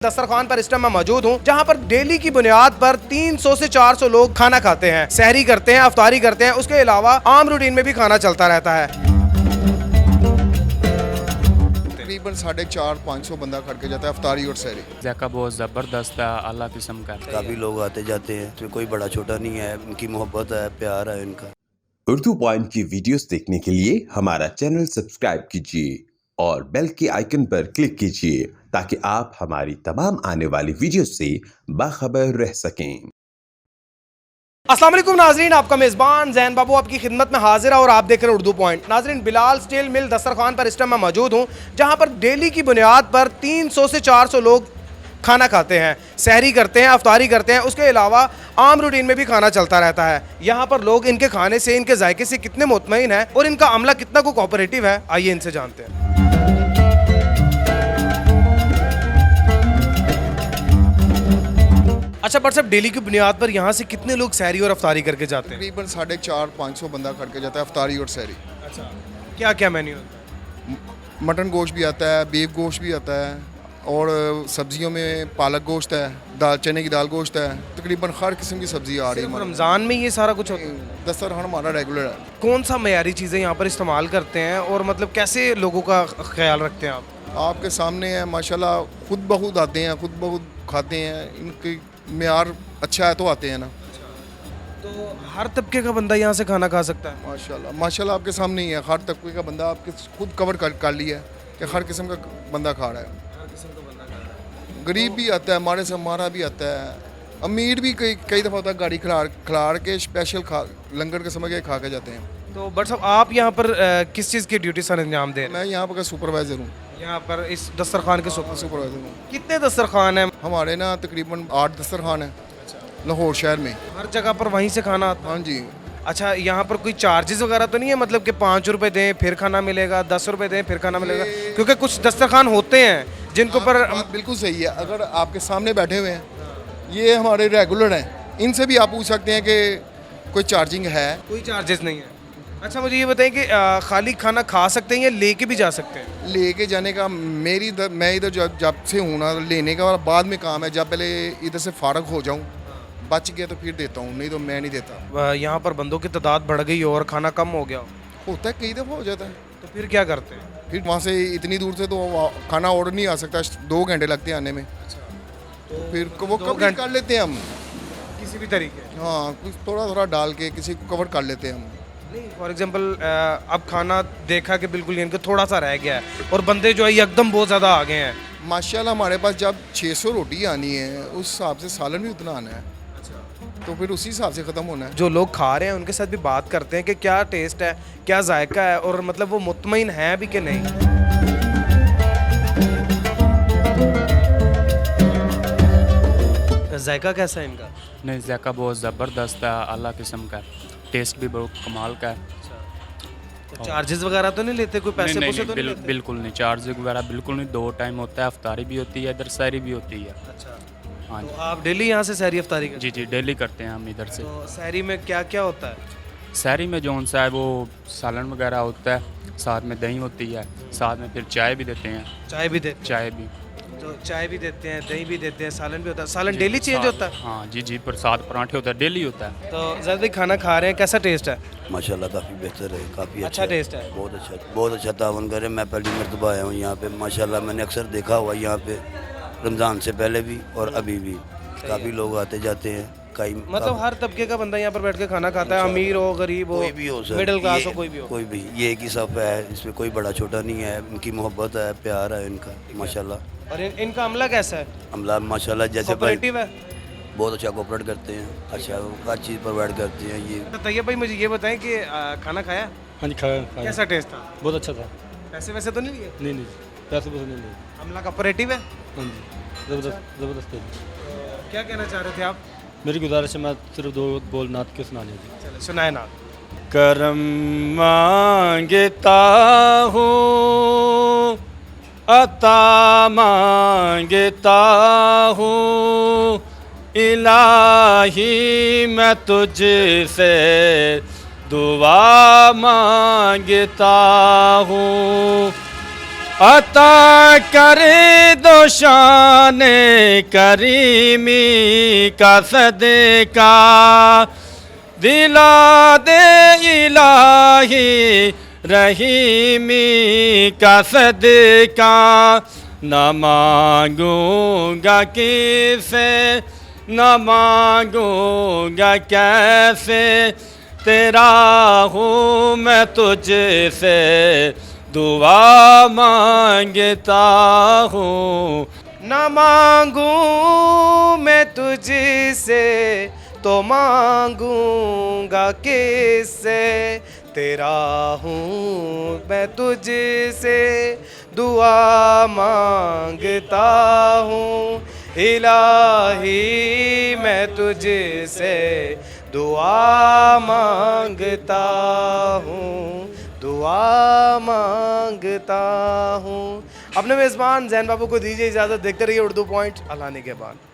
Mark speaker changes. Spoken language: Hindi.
Speaker 1: दस्तरखान पर इस टाइम मैं मौजूद हूँ जहाँ पर डेली की बुनियाद पर 300 से 400 लोग खाना खाते हैं, सहरी करते हैं, अफ्तारी करते हैं। उसके अलावा आम रूटीन में भी खाना चलता रहता है।
Speaker 2: तकरीबन 450-500 बंदा खड़ के जाता है अफ्तारी और सहरी।
Speaker 3: ज़ायका बहुत ज़बरदस्त है, अल्लाह किस्म का।
Speaker 4: काफ़ी लोग आते जाते हैं, इसमें कोई बड़ा छोटा नहीं है, इनकी मोहब्बत है, प्यार है इनका।
Speaker 5: उर्दू पॉइंट की वीडियोस देखने के लिए हमारा चैनल सब्सक्राइब कीजिए और बेल के आइकन पर क्लिक कीजिए ताकि आप हमारी तमाम आने वाली वीडियोस से बाखबर रह सकें।
Speaker 1: अस्सलाम वालेकुम नाजरीन, आपका मेज़बान जैन बाबू आपकी खिदमत में हाजिर है और आप देख रहे हैं उर्दू पॉइंट। नाजरीन, बिलाल स्टील मिल दस्तरखान पर इस टाइम मैं मौजूद हूँ जहाँ पर डेली की बुनियाद पर 300 से 400 लोग खाना खाते हैं, सहरी करते हैं, अफ्तारी करते हैं। उसके अलावा आम रूटीन में भी खाना चलता रहता है। यहाँ पर लोग इनके खाने से, इनके जायके से कितने मुतमईन हैं और इनका अमला कितना को कोऑपरेटिव है, आइए इनसे जानते हैं। अच्छा पर साहब, डेली की बुनियाद पर यहाँ से कितने लोग सहरी और अफ्तारी करके जाते हैं?
Speaker 2: तकरीबन 450-500 बंदा खड़ के जाता है अफ्तारी और सहरी।
Speaker 1: अच्छा, क्या क्या मेन्यू होता है?
Speaker 2: मटन गोश्त भी आता है, बीफ गोश्त भी आता है और सब्जियों में पालक गोश्त है, दाल चने की दाल गोश्त है। तकरीबन हर किस्म की सब्जी आ रही है।
Speaker 1: रमज़ान में ये सारा कुछ होता है?
Speaker 2: दस्तरखान हमारा रेगुलर है।
Speaker 1: कौन सा मयारी चीज़ें यहाँ पर इस्तेमाल करते हैं और मतलब कैसे लोगों का ख्याल रखते हैं आप?
Speaker 2: आपके सामने है माशाल्लाह, खुद ब खुद आते हैं, खुद ब खुद खाते हैं। इनकी मेयार अच्छा है तो आते हैं ना।
Speaker 1: तो हर तबके का बंदा यहाँ से खाना खा सकता है?
Speaker 2: माशाल्लाह माशाल्लाह आपके सामने ही है। हर तबके का बंदा आपके खुद कवर कर लिया है कि हर किस्म का बंदा खा रहा है। गरीब भी आता है, हमारे से हमारा भी आता है, अमीर भी कई दफ़ा होता है। गाड़ी खिलाड़ के स्पेशल लंगर के समय के खा के जाते हैं।
Speaker 1: तो बट साहब, आप यहाँ पर किस चीज़ की ड्यूटी सर अंजाम दे रहे हैं?
Speaker 2: मैं यहाँ पर का सुपरवाइज़र हूँ।
Speaker 1: यहाँ पर इस दस्तरखान के
Speaker 2: सुपरवाइज़र हूँ।
Speaker 1: कितने दस्तरखान हैं?
Speaker 2: हमारे ना तकरीबन 8 दस्तरखान है लाहौर शहर में।
Speaker 1: हर जगह पर वहीं से खाना आता है?
Speaker 2: हाँ जी।
Speaker 1: अच्छा, यहाँ पर कोई चार्जेस वगैरह तो नहीं है, मतलब कि 5 रुपए दें फिर खाना मिलेगा, 10 रुपए दें फिर खाना मिलेगा? क्योंकि कुछ दस्तरखान होते हैं जिनको पर
Speaker 2: बात बिल्कुल सही है। अगर आपके सामने बैठे हुए हैं, ये हमारे रेगुलर हैं, इनसे भी आप पूछ सकते हैं कि कोई चार्जिंग है?
Speaker 1: कोई चार्जेस नहीं है। अच्छा, मुझे ये बताएं कि खाली खाना खा सकते हैं या लेके भी जा सकते हैं?
Speaker 2: लेके जाने का मैं इधर जब से हूँ ना, लेने का बाद में काम है। जब पहले इधर से फारग हो जाऊँ, बच गया तो फिर देता हूँ, नहीं तो मैं नहीं देता।
Speaker 1: यहाँ पर बंदों की तादाद बढ़ गई और खाना कम हो गया
Speaker 2: होता है, कई दफ़ा हो जाता है।
Speaker 1: तो फिर क्या करते हैं?
Speaker 2: फिर वहाँ से इतनी दूर से तो खाना ऑर्डर नहीं आ सकता, 2 घंटे लगते हैं आने में। तो फिर वो कवर कर लेते हैं हम
Speaker 1: किसी भी तरीके?
Speaker 2: हाँ, कुछ थोड़ा डाल के किसी को कवर कर लेते हैं हम।
Speaker 1: नहीं, फॉर एग्जांपल अब खाना देखा कि बिल्कुल इनका थोड़ा सा रह गया है और बंदे जो है एकदम बहुत ज़्यादा आ गए हैं।
Speaker 2: माशाल्लाह हमारे पास जब 600 रोटी आनी है, उस हिसाब से सालन भी उतना आना है। तो फिर उसी हिसाब से ख़त्म होना है।
Speaker 1: जो लोग खा रहे हैं उनके साथ भी बात करते हैं कि क्या टेस्ट है, क्या जायका है और मतलब वो मुतमईन है भी कि नहीं। जायका कैसा है इनका?
Speaker 3: नहीं, ज़ायका बहुत ज़बरदस्त है, अल्लाह किस्म का। टेस्ट भी बहुत कमाल का है।
Speaker 1: तो चार्जेस वगैरह तो नहीं लेते? कोई पैसे
Speaker 3: नहीं,
Speaker 1: पूछे तो नहीं लेते?
Speaker 3: बिल्कुल नहीं, चार्ज वगैरह बिल्कुल नहीं। 2 टाइम होता है, अफ्तारी भी होती है, इधर सहरी भी होती है।
Speaker 1: अच्छा,
Speaker 3: हाँ
Speaker 1: तो
Speaker 3: जी,
Speaker 1: आप डेली यहाँ से सहरी अफ्तारी करते
Speaker 3: जी जी, डेली करते हैं हम इधर से।
Speaker 1: हैं? तो सहरी में क्या क्या होता है?
Speaker 3: सहरी में जो सा है वो सालन वगैरह होता है, साथ में दही होती है, साथ में फिर चाय भी देते हैं।
Speaker 1: चाय भी देते
Speaker 3: चाय भी,
Speaker 1: हैं? तो चाय भी देते हैं, दही भी देते हैं, सालन भी होता है? सालन
Speaker 3: जी,
Speaker 1: डेली चेंज होता है?
Speaker 3: हाँ जी जी, प्रसाद पराठे होता है, डेली होता है।
Speaker 1: तो ज़्यादा खाना खा रहे हैं, कैसा टेस्ट है?
Speaker 4: माशाल्लाह काफ़ी बेहतर है, काफ़ी
Speaker 1: अच्छा टेस्ट है?
Speaker 4: बहुत अच्छा तावन करे। मैं पहली मरतबा आया हूँ यहाँ पे। माशाल्लाह मैंने अक्सर देखा हुआ यहाँ पे, रमज़ान से पहले भी और अभी भी काफ़ी लोग आते जाते हैं। कई
Speaker 1: मतलब हर तबके का बंदा यहाँ पर बैठ के खाना खाता है, अमीर हो, गरीब हो,
Speaker 4: कोई भी हो सर,
Speaker 1: मिडिल क्लास हो,
Speaker 4: ये-
Speaker 1: कोई भी हो।
Speaker 4: कोई भी, ये एक ही सफ़ है, इसमें कोई बड़ा छोटा नहीं है। इनकी मोहब्बत है, प्यार है इनका माशाल्लाह।
Speaker 1: और इनका अमला कैसा है?
Speaker 4: अमला माशाल्लाह जैसे भाई
Speaker 1: कोऑपरेटिव है?
Speaker 4: बहुत अच्छा कोऑपरेट करते हैं, अच्छा हर चीज़ प्रोवाइड करते हैं। ये
Speaker 1: बताइए भाई, मुझे ये बताएं कि खाना खाया?
Speaker 6: हाँ जी, खाया खाया।
Speaker 1: कैसा टेस्ट था?
Speaker 6: बहुत अच्छा था।
Speaker 1: पैसे वैसे तो नहीं लिए?
Speaker 6: नहीं नहीं, पैसे पैसे नहीं लिए।
Speaker 1: अमला कोऑपरेटिव है?
Speaker 6: हाँ जी, ज़बरदस्त है जी।
Speaker 1: क्या कहना चाह रहे थे आप?
Speaker 6: मेरी गुजारिश है, मैं सिर्फ 2 बोल नात के सुनाने जी।
Speaker 1: चलो सुनाए ना।
Speaker 6: करम मांगता हूँ, अता मांगता हूँ, इलाही मैं तुझसे दुआ मांगता हूँ। अता करे दो शान करीमी का सदका दिला दे इलाही रहीमी का सदका न मांगूंगा किसे न मांगूंगा कैसे तेरा हूँ मैं तुझसे दुआ मांगता हूँ
Speaker 1: न मांगू मैं तुझसे तो मांगूंगा किससे तेरा हूँ मैं तुझसे दुआ मांगता हूँ इलाही मैं तुझसे दुआ मांगता हूँ दुआ मांगता हूँ। अपने मेज़बान जैन बाबू को दीजिए इजाज़त। देखते रहिए उर्दू पॉइंट। अल्लाह ने के बाद।